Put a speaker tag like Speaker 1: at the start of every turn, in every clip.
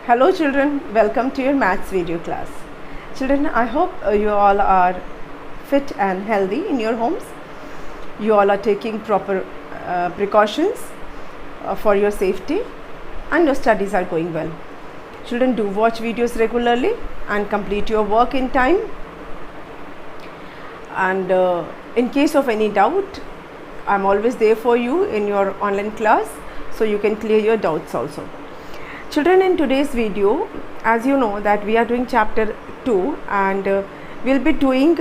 Speaker 1: Hello children, welcome to your maths video class. Children, I hope you all are fit and healthy in your homes. You all are taking proper precautions for your safety and your studies are going well. Children, do watch videos regularly and complete your work in time. And in case of any doubt, I'm always there for you in your online class, so you can clear your doubts also. Children, in today's video, as you know that we are doing chapter 2 and we'll be doing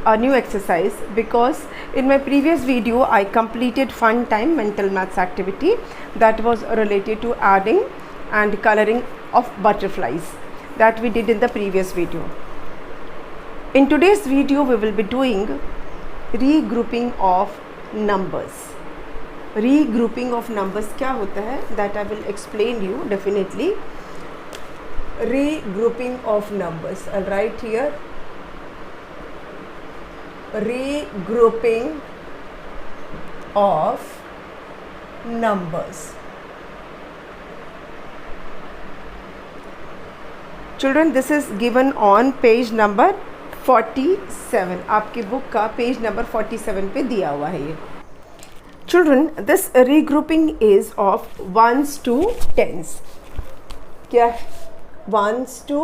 Speaker 1: a new exercise because in my previous video I completed fun time mental maths activity that was related to adding and coloring of butterflies that we did in the previous video. In today's video we will be doing regrouping of numbers. Regrouping of numbers क्या होता है that I will explain you definitely. Regrouping of numbers, I'll write here regrouping of numbers. Children, this is given on page number 47. आपकी book का page number 47 पे दिया हुआ है ये. Children, this regrouping is of 1s to 10s. क्या है? 1s to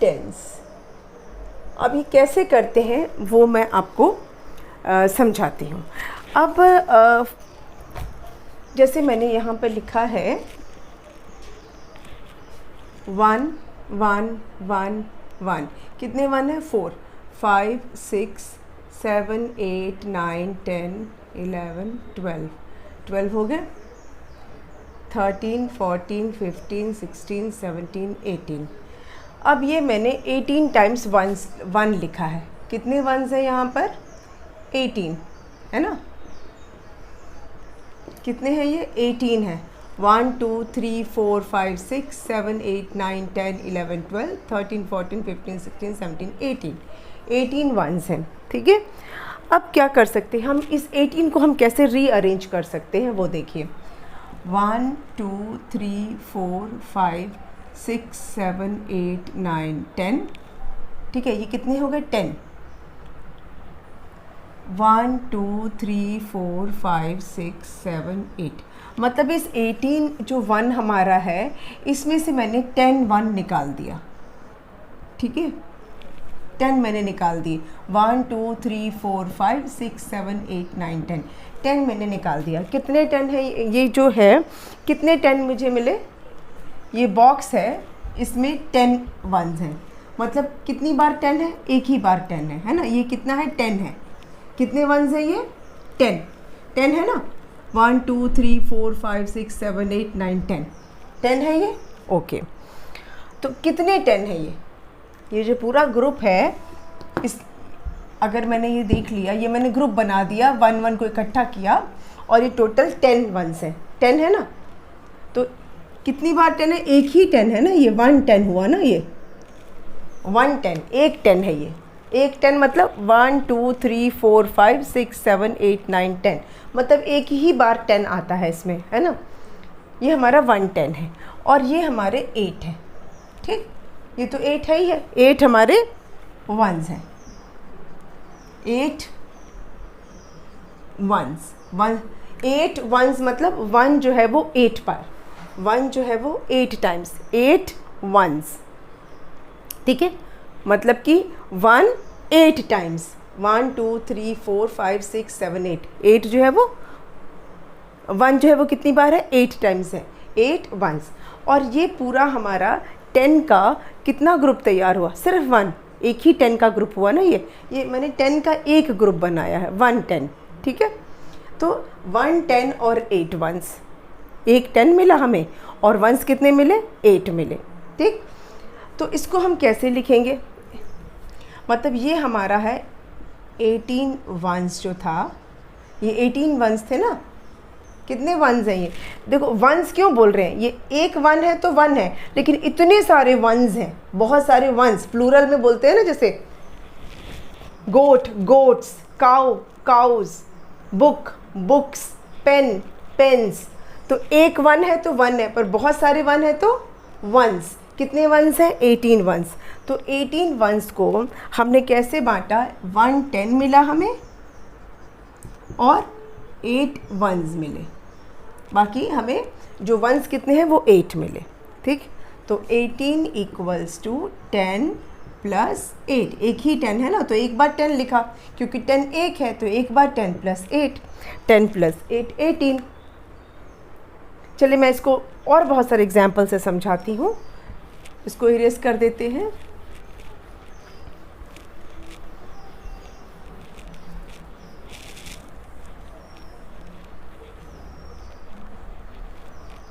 Speaker 1: 10s. अभी कैसे करते हैं वो मैं आपको समझाती हूँ. अब जैसे मैंने यहाँ पर लिखा है 1 1 1 1. कितने 1 है? 4 5 6 7 8 9 10 11 12. 12 हो गए. 13 14 15 16 17 18. अब ये मैंने 18 टाइम्स 1 लिखा है. कितने 1s हैं यहाँ पर? 18 है ना. कितने हैं ये? 18 है. 1 2 3 4 5 6 7 8 9 10 11 12 13 14 15 16 17 18. 18 1s हैं. ठीक है. अब क्या कर सकते हैं हम? इस 18 को हम कैसे रीअरेंज कर सकते हैं वो देखिए. 1 2 3 4 5 6 7 8 9 10. ठीक है. ये कितने हो गए? 10. 1 2 3 4 5 6 7 8. मतलब इस 18 जो 1 हमारा है इसमें से मैंने 10 1 निकाल दिया. ठीक है. 10 मैंने निकाल दी. 1 2 3 4 5 6 7 8 9 10. 10 मैंने निकाल दिया. कितने 10 है ये जो है? कितने 10 मुझे मिले? ये बॉक्स है, इसमें 10 1s हैं. मतलब कितनी बार 10 है? एक ही बार 10 है ना. ये कितना है? 10 है. कितने 1s है ये? 10. 10 है ना. 1 2 3 4 5 6 7 8 9 10. 10 है ये. ओके. तो कितने 10 है ये जो पूरा ग्रुप है, इस अगर मैंने ये देख लिया, ये मैंने ग्रुप बना दिया, 1 1 को इकट्ठा किया और ये टोटल 10 1s है. 10 है ना. तो कितनी बार 10 है? एक ही 10 है ना. ये 1 10 हुआ ना. ये 1 10 एक 10 है ये. एक 10 मतलब 1 2 3 4 5 6 7 8 9 10. मतलब एक ही बार 10 आता है इसमें, है ना. ये हमारा 1 10 है और ये हमारे 8 है. ठीक. ये तो 8 है ही है. 8 हमारे 1s हैं. 8 1s. 8 1s मतलब 1 जो है वो 8 बार. 1 जो है वो 8 टाइम्स. 8 1s. ठीक है. मतलब कि 1 8 टाइम्स. 1 2 3 4 5 6 7 8. 8 जो है वो 1 जो है वो कितनी बार है? 8 टाइम्स है. 8 1s. और ये पूरा हमारा 10 का कितना ग्रुप तैयार हुआ? सिर्फ 1. एक ही 10 का ग्रुप हुआ ना. ये मैंने 10 का एक ग्रुप बनाया है. 1 10. ठीक है. तो 1 10 और 8 1s. एक 10 मिला हमें और 1s कितने मिले? 8 मिले. ठीक. तो इसको हम कैसे लिखेंगे? मतलब ये हमारा है 18 1s जो था, ये 18 1s थे ना. कितने 1s हैं ये? देखो 1s क्यों बोल रहे हैं? ये एक 1 है तो 1 है, लेकिन इतने सारे 1s हैं. बहुत सारे 1s प्लूरल में बोलते हैं ना. जैसे goat goats, cow cows, book books, pen pens. तो एक 1 है तो 1 है, पर बहुत सारे 1 है तो वंस। कितने वंस हैं? 18 वंस। तो 18 वंस को हमने कैसे बांटा? 1 10 मिला हमें और 8 वंस मिले, बाकी हमें जो वंस कितने हैं वो 8 मिले। ठीक, तो 18 इक्वल्स टू 10 प्लस 8। एक ही 10 है ना, तो एक बार 10 लिखा, क्योंकि 10 एक है तो एक बार 10 प्लस 8, 10 प्लस 8 18। चलिए मैं इसको और बहुत सारे एग्जाम्पल से समझाती हूँ। इसको इरेज कर देते हैं।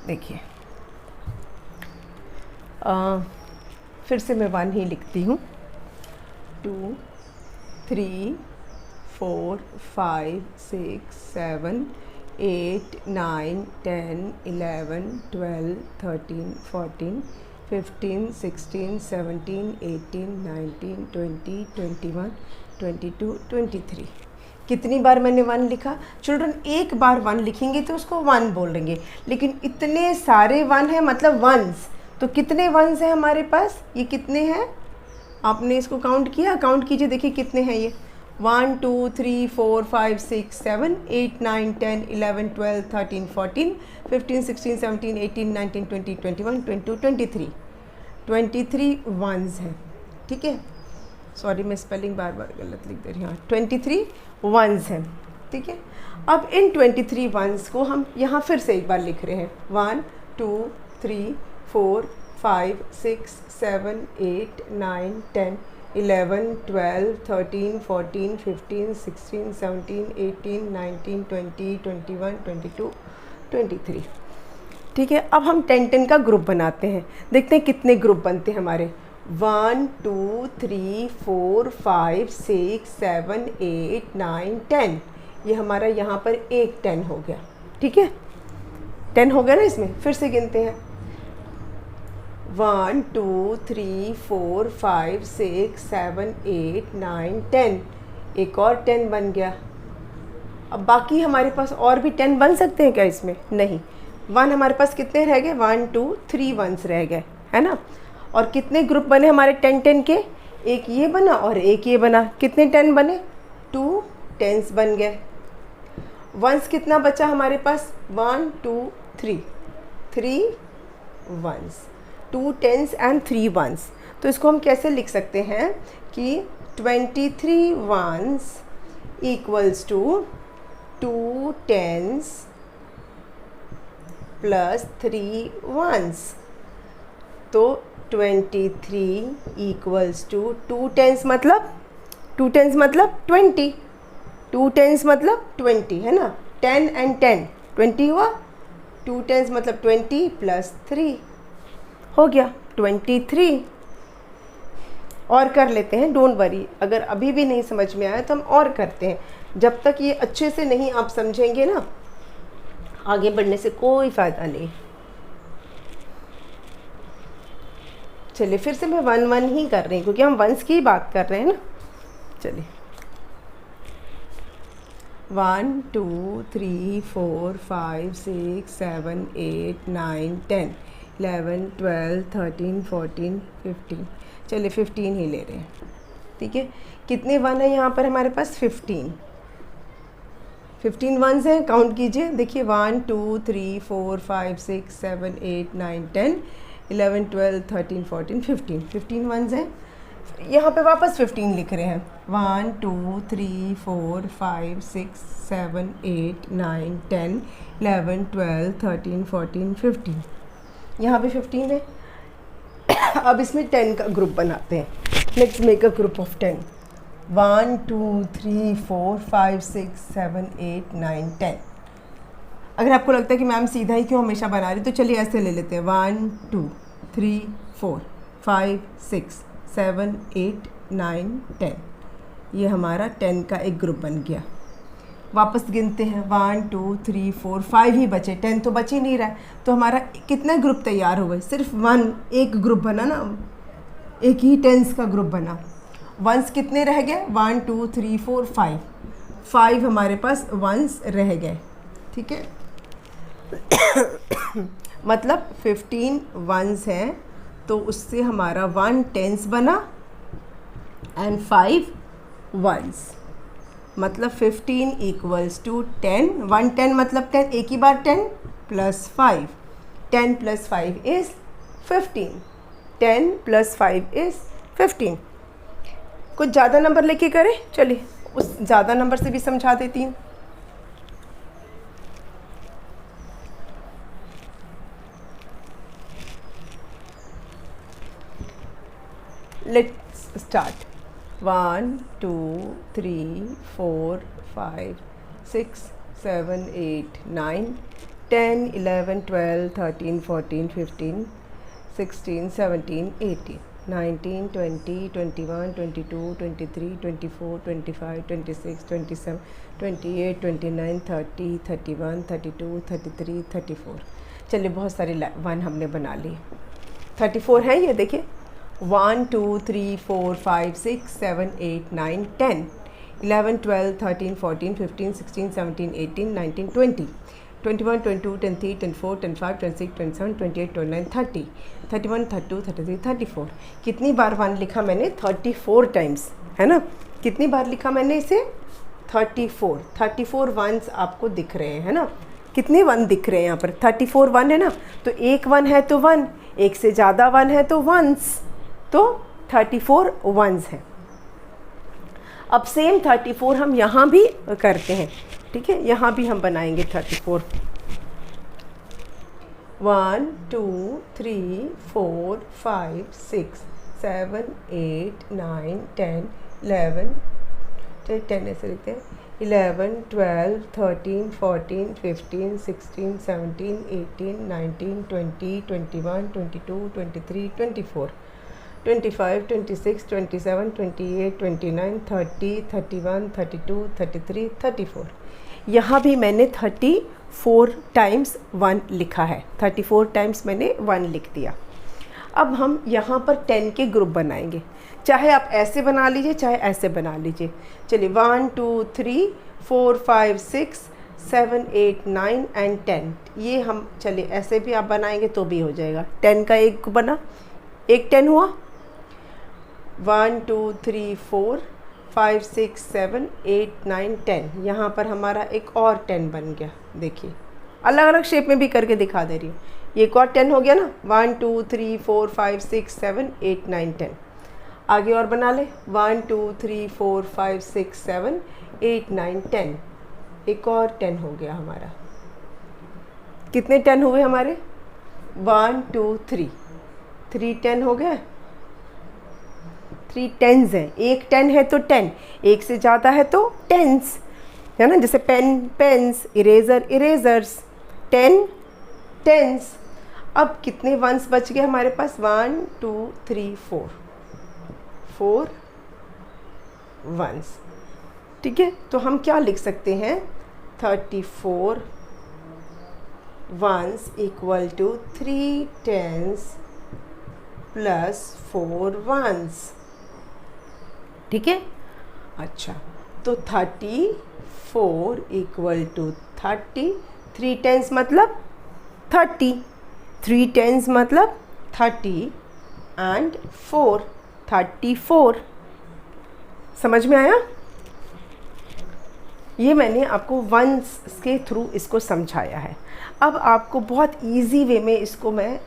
Speaker 1: देखिए, फिर से मैं 1 ही लिखती हूँ। 2 3 4 5 6 7 8 9 10 11 12 13 14 15 16 17 18 19 20 21 22 23। कितनी बार मैंने 1 लिखा? चिल्ड्रन एक बार 1 लिखेंगे तो उसको 1 बोलेंगे, लेकिन इतने सारे 1 हैं, मतलब वंस। तो कितने वंस हैं हमारे पास? ये कितने हैं? आपने इसको काउंट किया? काउंट कीजिए, देखिए कितने हैं ये। 1 2 3 4 5 6 7 8 9 10 11 12 13 14 15 16 17 18 19 20 21 22 23। 23 वंस हैं। ठीक है, सॉरी मैं स्पेलिंग बार बार गलत लिख दे रही हूँ। 23 वंस हैं। ठीक है, अब इन 23 वंस को हम यहाँ फिर से एक बार लिख रहे हैं। 1 2 3 4 5 6 7 8 9 10 11 12 13 14 15 16 17 18 19 20 21 22 23। ठीक है, अब हम 10-10 का ग्रुप बनाते हैं। देखते हैं कितने ग्रुप बनते हैं हमारे। 1 2 3 4 5 6 7 8 9 10। ये हमारा यहाँ पर एक 10 हो गया। ठीक है, 10 हो गया ना इसमें। फिर से गिनते हैं। 1 2 3 4 5 6 7 8 9 10। एक और 10 बन गया। अब बाकी हमारे पास और भी 10 बन सकते हैं क्या इसमें? नहीं। 1 हमारे पास कितने रह गए? 1 2 3 वंस रह गए, है ना। और कितने ग्रुप बने हमारे 10-10 के? एक ये बना और एक ये बना। कितने 10 बने? 2 10s बन गए। वंस कितना बचा हमारे पास? 1 2 3 3 वंस, 2 10s एंड 3 वंस। तो इसको हम कैसे लिख सकते हैं कि 23 ones equals to 2 10s plus 3 ones. तो 23 इक्वल्स टू 2 10s मतलब 20, 2 10s मतलब 20, है ना। 10 एंड 10 20 हुआ। 2 10s मतलब 20 प्लस 3 हो गया 23। और कर लेते हैं, डोंट वरी। अगर अभी भी नहीं समझ में आया तो हम और करते हैं। जब तक ये अच्छे से नहीं आप समझेंगे ना, आगे बढ़ने से कोई फ़ायदा नहीं। चलिए फिर से मैं 1 ही कर रही हूँ, क्योंकि हम वंस की बात कर रहे हैं ना। चलिए 1 2 3 4 5 6 7 8 9 10 11 12 13 14 15। चलिए 15 ही ले रहे हैं। ठीक है, कितने 1 है यहाँ पर हमारे पास? 15 वंस हैं। काउंट कीजिए, देखिए 1 2 3 4 5 6 7 8 9 10 11 12 13 14 15 वंस हैं। यहाँ पे वापस 15 लिख रहे हैं। 1 2 3 4 5 6 7 8 9 10 11 12 13 14 15। यहाँ पे 15 है। अब इसमें 10 का ग्रुप बनाते हैं। Let's make a group of 10। 1 2 3 4 5 6 7 8 9 10। अगर आपको लगता है कि मैम सीधा ही क्यों हमेशा बना रही, तो चलिए ऐसे ले लेते हैं। 1 2 3 4 5 6 7 8 9 10। ये हमारा 10 का एक ग्रुप बन गया। वापस गिनते हैं। 1 2 3 4 5 ही बचे, 10 तो बच ही नहीं रहा है। तो हमारा कितना ग्रुप तैयार हो गए? सिर्फ 1, एक ग्रुप बना ना, एक ही 10s का ग्रुप बना। वंस कितने रह गए? 1 2 3 4 5 हमारे पास वंस रह गए। ठीक है, मतलब 15 वंस हैं, तो उससे हमारा 1 टेंस बना एंड 5 वंस, मतलब 15 इक्वल्स टू 10। 1 10 मतलब 10, एक ही बार 10 plus 5, 10 plus 5 is 15, 10 plus 5 is 15। कुछ ज़्यादा नंबर लेके करें, चलिए उस ज़्यादा नंबर से भी समझा देती हूँ। Let's start. 1 2 3 4 5 6 7 8 9 10 11 12 13 14 15 16 17 18 19 20 21 22 23 24 25 26 27 28 29 30 31 32 33 34। चलिए बहुत सारे 1 हमने बना लिए। 34 है ये, देखिए 1 2 3 4 5 6 7 8 9 10 11 12 13 14 15 16 17 18 19 20 21 22 23 24 25 26 27 28 29 30 31 32 33 34। कितनी बार 1 लिखा मैंने? 34 टाइम्स, है ना। कितनी बार लिखा मैंने इसे? 34 वंस आपको दिख रहे हैं, है ना। कितने 1 दिख रहे हैं यहाँ पर? 34 1 है ना, तो एक 1 है तो 1, एक से ज़्यादा 1 है तो वंस, तो 34 वंस हैं। अब सेम 34 हम यहाँ भी करते हैं, ठीक है। यहाँ भी हम बनाएंगे 34। 1 2 3 4 5 6 7 8 9 10 11, 10 ऐसे लिखते हैं, 11 12 13 14 15 16 17 18 19 20 21 22 23 24 25 26 27 28 29 30 31 32 33 34। यहाँ भी मैंने 34 टाइम्स 1 लिखा है, 34 टाइम्स मैंने 1 लिख दिया। अब हम यहाँ पर 10 के ग्रुप बनाएंगे, चाहे आप ऐसे बना लीजिए चाहे ऐसे बना लीजिए। चलिए 1 2 3 4 5 6 7 8 9 एंड 10, ये हम चलिए ऐसे भी आप बनाएंगे तो भी हो जाएगा। 10 का एक बना, एक 10 हुआ। 1 2 3 4 5 6 7 8 9 10, यहाँ पर हमारा एक और 10 बन गया। देखिए अलग अलग शेप में भी करके दिखा दे रही हूँ। ये एक और 10 हो गया ना। 1 2 3 4 5 6 7 8 9 10। आगे और बना ले। 1 2 3 4 5 6 7 8 9 10, एक और 10 हो गया हमारा। कितने 10 हुए हमारे? 1 2 3, 3 10 हो गया। 3 टेंस हैं, एक 10 है तो 10, एक से ज़्यादा है तो टेंस, है ना। जैसे pen pens, eraser erasers, 10 tense. अब कितने वंस बच गए हमारे पास? 1 2 3 4 वंस, ठीक है। तो हम क्या लिख सकते हैं? 34 ones equal to 3 tens plus 4 ones, ठीक है। अच्छा, तो 34 इक्वल टू 30, 3 टेंस मतलब 30, 3 टेंस मतलब 30 एंड 4 34। समझ में आया? ये मैंने आपको वंस के थ्रू इसको समझाया है। अब आपको बहुत इजी वे में इसको मैं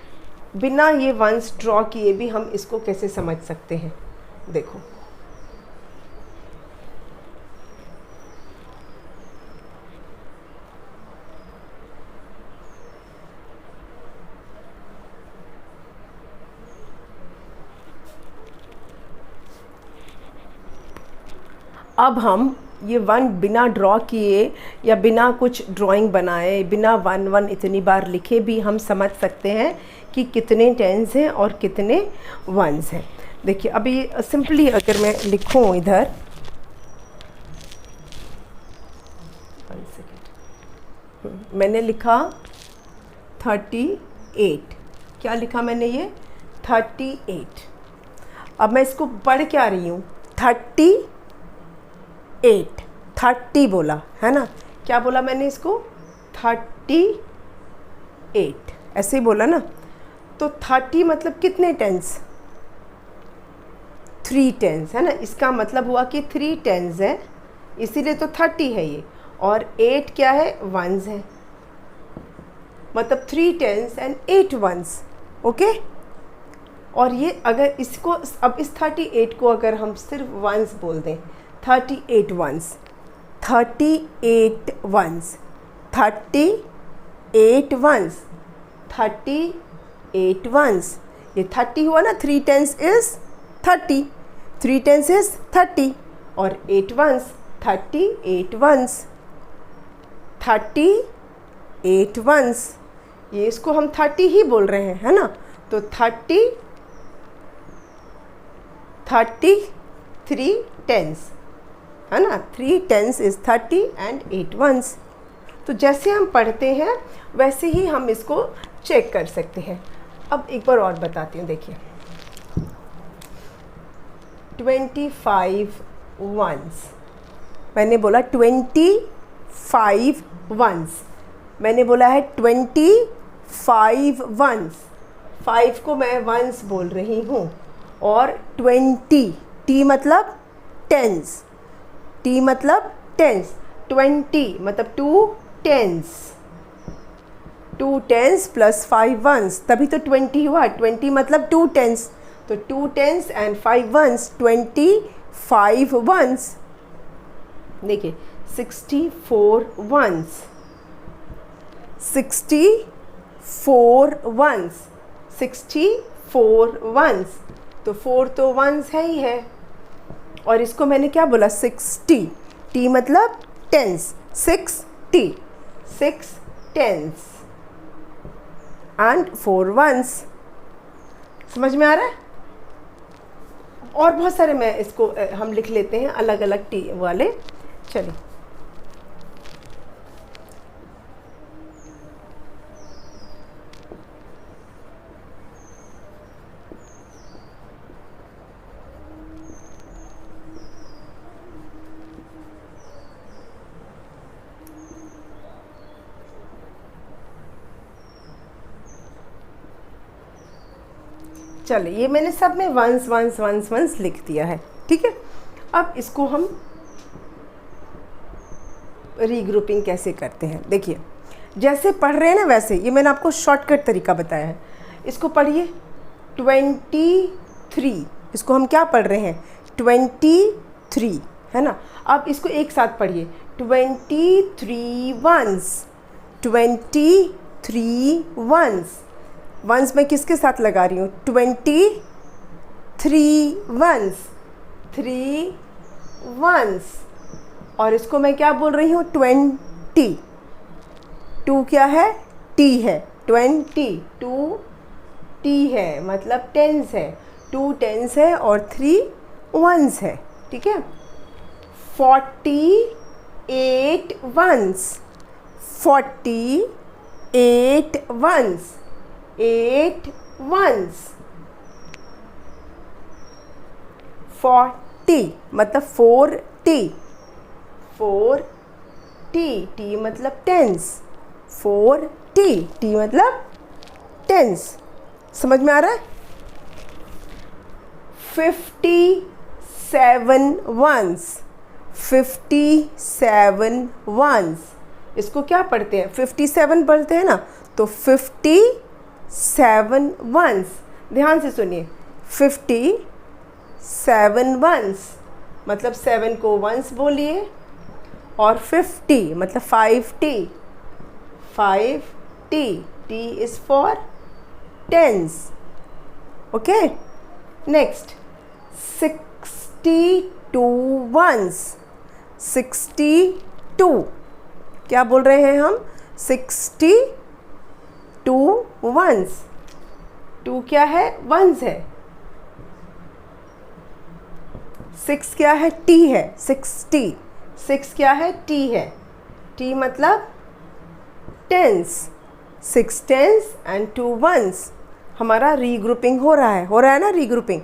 Speaker 1: बिना ये वंस ड्रॉ किए भी हम इसको कैसे समझ सकते हैं, देखो। अब हम ये 1 बिना ड्रॉ किए या बिना कुछ ड्राइंग बनाए, बिना 1 1 इतनी बार लिखे भी हम समझ सकते हैं कि कितने टेंस हैं और कितने वंस हैं। देखिए अभी सिंपली अगर मैं लिखूं इधर, 1 सेकेंड, मैंने लिखा 38। क्या लिखा मैंने? ये 38। अब मैं इसको पढ़ क्या रही हूँ? 38, 30 बोला है ना। क्या बोला मैंने इसको? 38। 8, ऐसे ही बोला ना। तो 30 मतलब कितने टेंस? 3 टेंस है ना, इसका मतलब हुआ कि 3 टेंस है, इसीलिए तो 30 है ये। और 8 क्या है? वंस है, मतलब 3 टेंस एंड 8 वंस। ओके। और ये अगर इसको, अब इस 38 को अगर हम सिर्फ वंस बोल दें, 38 वंस, 38 वंस, 38 वंस, 38 वंस, ये 30 हुआ ना, 3 टेंस इज 30, 3 टेंस इज 30 और 8 वंस 38 वंस, 38 वंस, ये इसको हम 30 ही बोल रहे हैं, है ना। तो 33 टेंस, है ना, 3 टेंस इज 30 एंड 8 वंस। तो जैसे हम पढ़ते हैं वैसे ही हम इसको चेक कर सकते हैं। अब एक बार और बताती हूँ, देखिए 25 वंस, मैंने बोला 25 वंस, मैंने बोला है 25 वंस, 5 को मैं वंस बोल रही हूँ, और 20, टी मतलब टेंस, टी मतलब टेंस, 20 मतलब 2 टेंस, 2 टेंस प्लस 5 वंस, तभी तो 20 हुआ। 20 मतलब 2 टेंस, तो 2 टेंस एंड 5 वंस, 25 वंस। देखिए 64 वंस, 64 वंस, 64 वंस, तो 4 तो वंस है ही है। और इसको मैंने क्या बोला? 60, टी मतलब टेंस, 60, 6 टेंस एंड 4 वंस। समझ में आ रहा है? और बहुत सारे मैं इसको हम लिख लेते हैं अलग अलग टी वाले। चलिए चलिए, ये मैंने सब में वंस वंस वंस वंस लिख दिया है, ठीक है। अब इसको हम रीग्रुपिंग कैसे करते हैं, देखिए जैसे पढ़ रहे हैं ना वैसे, ये मैंने आपको शॉर्टकट तरीका बताया है। इसको पढ़िए 23, इसको हम क्या पढ़ रहे हैं? 23, है ना। अब इसको एक साथ पढ़िए, 23 वंस, 23 वंस, वंस मैं किसके साथ लगा रही हूँ? 23 वंस, 3 वंस, और इसको मैं क्या बोल रही हूँ? 20, 2 क्या है? टी है, 20, 2 टी है, मतलब टेंस है, 2 टेंस है और 3 वंस है, ठीक है। 48 वंस, 48 वंस, 8 वंस, 40 मतलब 4T, 4T, टी मतलब टेंस, 4T, टी मतलब टेंस। समझ में आ रहा है? 57 वंस, 57 वंस, इसको क्या पढ़ते हैं? 57 पढ़ते हैं ना, तो 57 वंस, ध्यान से सुनिए, 57 वंस मतलब 7 को वंस बोलिए, और 50 मतलब 5T, 5T, T is for tens, okay। next 62 once, 62, क्या बोल रहे हैं हम? 62 वंस, 2 क्या है? वंस है, 6 क्या है? टी है, 60, 6 क्या है? टी है, टी मतलब टेंस, 6 टेंस एंड 2 वंस। हमारा रीग्रुपिंग हो रहा है ना रीग्रुपिंग।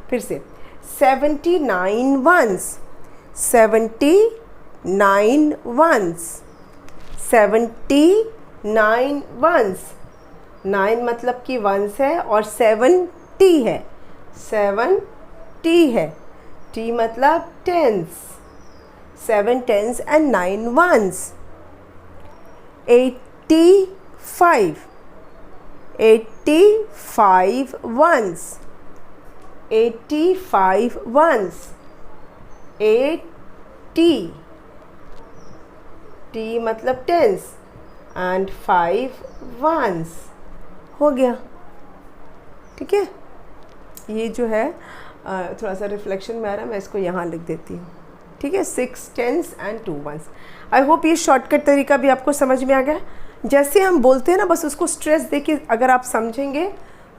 Speaker 1: फिर से 79 वंस, 79 वंस, 79 वंस, 9 मतलब कि वंस है और 7 टी है, 7 टी है, टी मतलब tens, 7 tens and 9 ones. 85, 85 ones, 85 ones, 80, T मतलब टेंस एंड 5 वंस। हो गया, ठीक है। ये जो है थोड़ा सा रिफ्लेक्शन में आ रहा है, मैं इसको यहाँ लिख देती हूँ, ठीक है। 6 tens and 2 ones. I hope ये शॉर्टकट तरीका भी आपको समझ में आ गया। जैसे हम बोलते हैं ना, बस उसको स्ट्रेस दे के अगर आप समझेंगे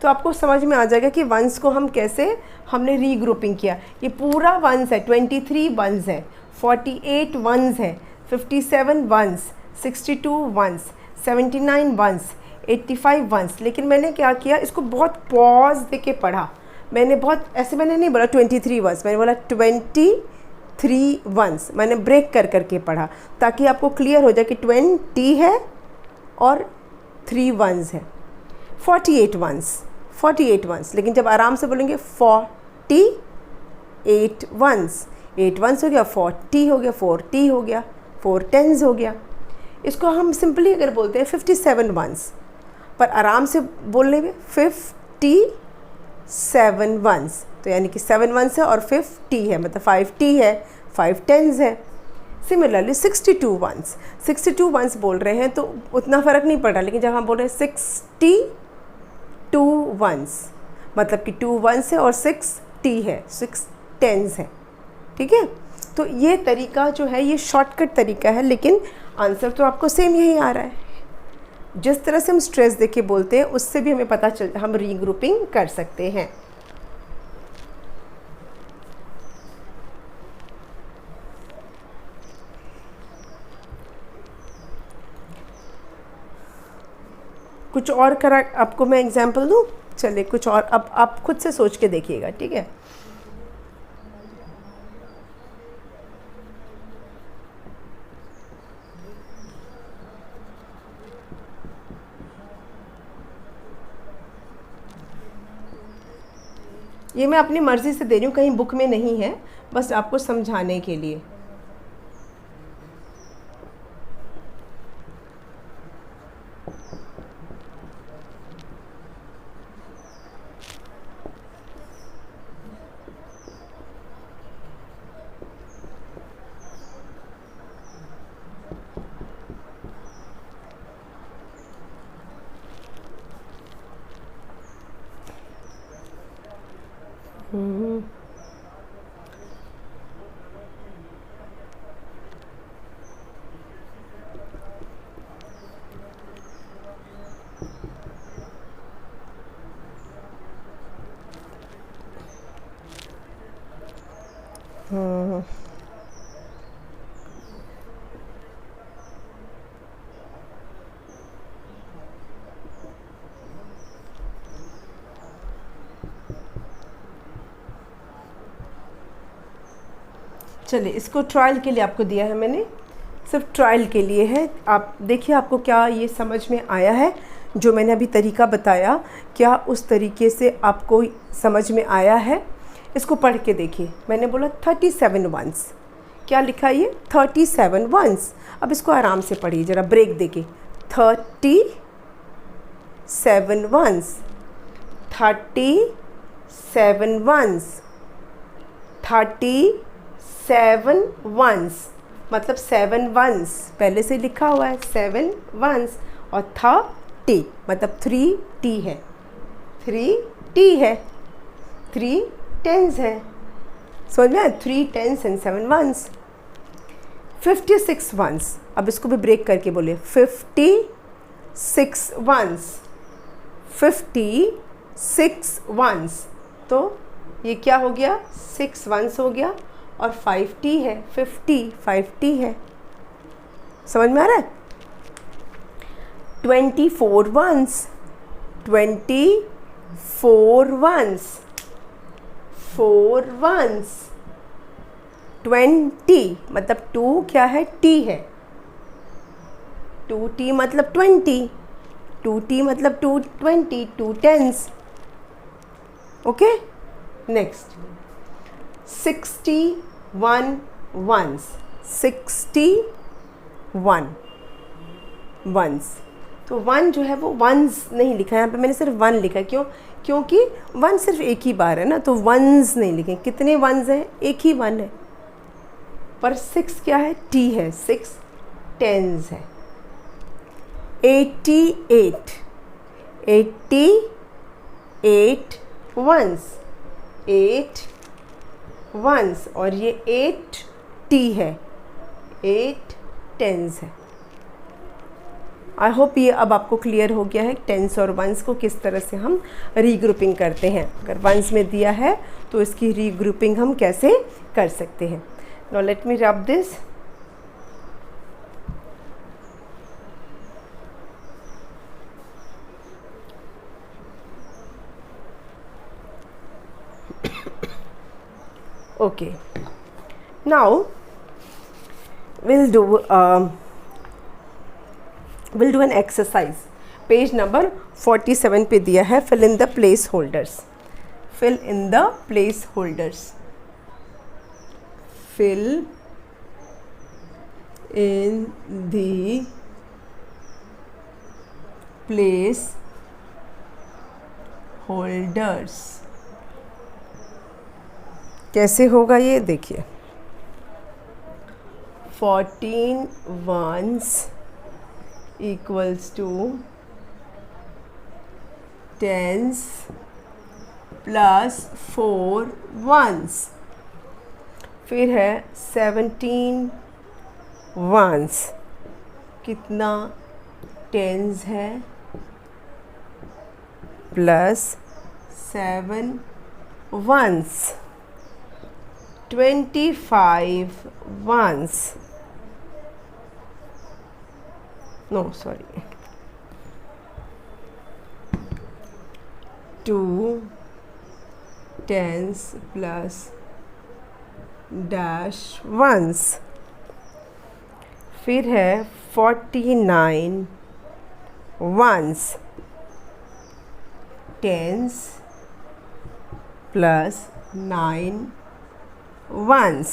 Speaker 1: तो आपको समझ में आ जाएगा कि वंस को हम कैसे हमने रीग्रुपिंग किया। ये पूरा वंस है, 23 वंस है, 48 वंस है, 57 वंस, 62 वंस, 79 वंस, 85 वंस। लेकिन मैंने क्या किया, इसको बहुत पॉज दे के पढ़ा। मैंने बहुत ऐसे मैंने नहीं बोला 23 वंस, मैंने बोला 23 वंस। मैंने ब्रेक कर करके पढ़ा ताकि आपको क्लियर हो जाए कि 20 है और 3 वंस है। 48 वंस, 48 वंस। लेकिन जब आराम से बोलेंगे 48 वंस, 8 वंस हो गया, 40 हो गया, 40 हो गया, 4 टेंस हो गया। इसको हम सिंपली अगर बोलते हैं 57 वंस, पर आराम से बोलने में 57 वंस, तो यानी कि 7 वंस है और 50 है, मतलब 5 है, 5 टेंस है। सिमिलरली 62 वंस, 62 वंस बोल रहे हैं तो उतना फ़र्क नहीं पड़ रहा। लेकिन जब हम बोल रहे हैं 62 वंस, मतलब कि 2 वंस है और 6 है, 6 टेंस है, ठीक है। तो ये तरीका जो है ये शॉर्टकट तरीका है, लेकिन आंसर तो आपको सेम यही आ रहा है। जिस तरह से हम स्ट्रेस देके बोलते हैं उससे भी हमें पता चल, हम रीग्रुपिंग कर सकते हैं। कुछ और करा आपको मैं एग्जांपल दूँ? चलिए कुछ और, अब आप खुद से सोच के देखिएगा, ठीक है। ये मैं अपनी मर्ज़ी से दे रही हूँ, कहीं बुक में नहीं है, बस आपको समझाने के लिए। चलिए, इसको ट्रायल के लिए आपको दिया है मैंने, सिर्फ ट्रायल के लिए है। आप देखिए आपको क्या ये समझ में आया है जो मैंने अभी तरीका बताया, क्या उस तरीके से आपको समझ में आया है? इसको पढ़ के देखिए। मैंने बोला 37 वंस, क्या लिखा ये 37 वंस। अब इसको आराम से पढ़िए ज़रा ब्रेक देके। 37 वंस, 37 वंस, 37 वंस, मतलब 7 वंस पहले से लिखा हुआ है, 7 वंस, और 30 मतलब 3 है, 3 है, 3 टेंस है, समझ में आया? 3 टेंस एंड 7 वंस। 56 वंस, अब इसको भी ब्रेक करके बोले 56 वंस, 56 वंस, तो ये क्या हो गया 6 वंस हो गया और 5 है, 5 है, समझ में आ रहा है? 24 वंस, 24 वंस, 4 वंस, 20 मतलब 2 क्या है, टी है, 2 टी मतलब 20, 2t मतलब 220, 2 tens. Okay. Next 61 ones. 61 ones. तो 1 जो है वो वंस नहीं लिखा है यहाँ पे, मैंने सिर्फ 1 लिखा है. क्यों? क्योंकि 1 सिर्फ एक ही बार है ना, तो वंस नहीं लिखे. कितने वंस हैं? एक ही 1 है. पर 6 क्या है? t है. 6 टेंस है. 88 वंस. 8 वंस. और ये 8t है. 8 टेंस है. आई होप ये अब आपको क्लियर हो गया है टेंस और वंस को किस तरह से हम रीग्रुपिंग करते हैं. अगर वंस में दिया है तो इसकी रीग्रुपिंग हम कैसे कर सकते हैं. Now let me rub this. Okay, now we'll do an exercise. Page number 47 पे दिया है fill in the place holders. Fill in the place holders. Fill in the place holders. कैसे होगा ये देखिए. 14 ones equals to tens plus 4 ones. फिर है 17 ones. कितना टेंस है? Plus 7 ones. 25 ones. No, sorry. 2 tens plus dash ones. फिर है 49 ones. tens plus 9 ones.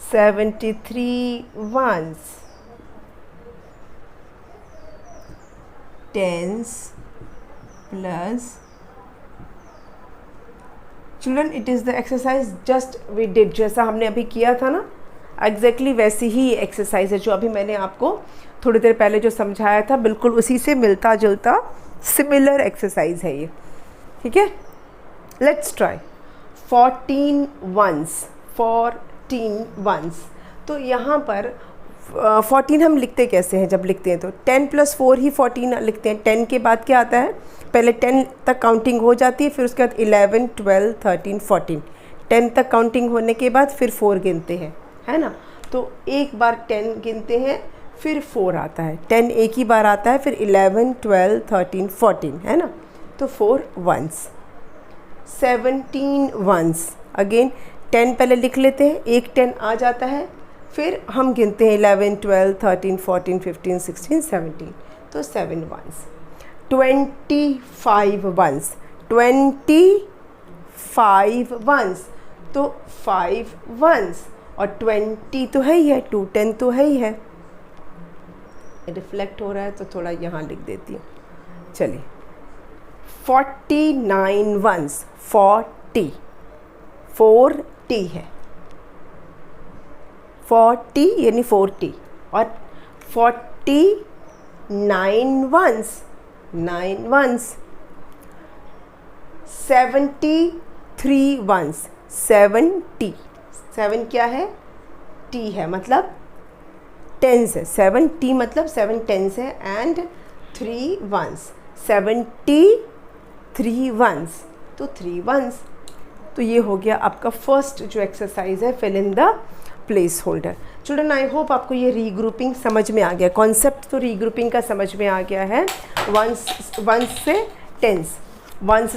Speaker 1: 73 ones. tens plus. Children, it is the exercise just we did. जैसा हमने अभी किया था ना, एग्जैक्टली वैसी ही एक्सरसाइज है जो अभी मैंने आपको थोड़ी देर पहले जो समझाया था, बिल्कुल उसी से मिलता जुलता सिमिलर एक्सरसाइज है ये. ठीक है. Let's try. 14 ones. 14 ones. तो यहाँ पर 14 हम लिखते कैसे हैं? जब लिखते हैं तो 10 + 4 ही 14 लिखते हैं. 10 के बाद क्या आता है? पहले 10 तक काउंटिंग हो जाती है, फिर उसके बाद 11, 12, 13, 14. 10 तक काउंटिंग होने के बाद फिर 4 गिनते हैं, है ना. तो एक बार 10 गिनते हैं, फिर 4 आता है. 10 एक ही बार आता है, फिर 11, 12, 13, 14, है ना. तो 4 ones. 17 ones. अगेन 10 पहले लिख लेते हैं, एक 10 आ जाता है, फिर हम गिनते हैं 11, 12, 13, 14, 15, 16, 17. तो 7 ones. 25 ones. 25 ones. तो 5 ones. और 20 तो है ही है, 2 10 तो है ही है. रिफ्लेक्ट हो रहा है तो थोड़ा यहाँ लिख देती हूँ. चलिए. 49 ones. 40 है. 40 यानी 40. और 49 ones. 9 ones. 73 ones. 70. 7 क्या है? t है, मतलब टेंस है. 7t मतलब 7 टेंस है. And 3 ones. 73 ones. तो 3 ones. तो ये हो गया आपका फर्स्ट जो एक्सरसाइज है, fill in the placeholder. Children, I hope आपको ये रीग्रुपिंग समझ में आ गया. कॉन्सेप्ट तो रीग्रुपिंग का समझ में आ गया है. वंस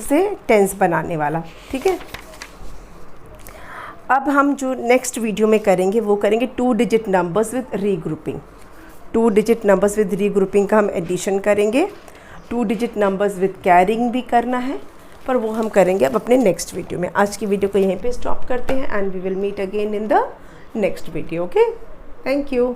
Speaker 1: से टेंस बनाने वाला. ठीक है. अब हम जो नेक्स्ट वीडियो में करेंगे वो करेंगे 2 digit numbers with regrouping. 2 digit numbers with regrouping का हम एडिशन करेंगे, 2 डिजिट नंबर्स विद कैरिंग भी करना है, पर वो हम करेंगे अब अपने नेक्स्ट वीडियो में। आज की वीडियो को यहीं पे स्टॉप करते हैं and we will meet again in the next video. Okay, thank you.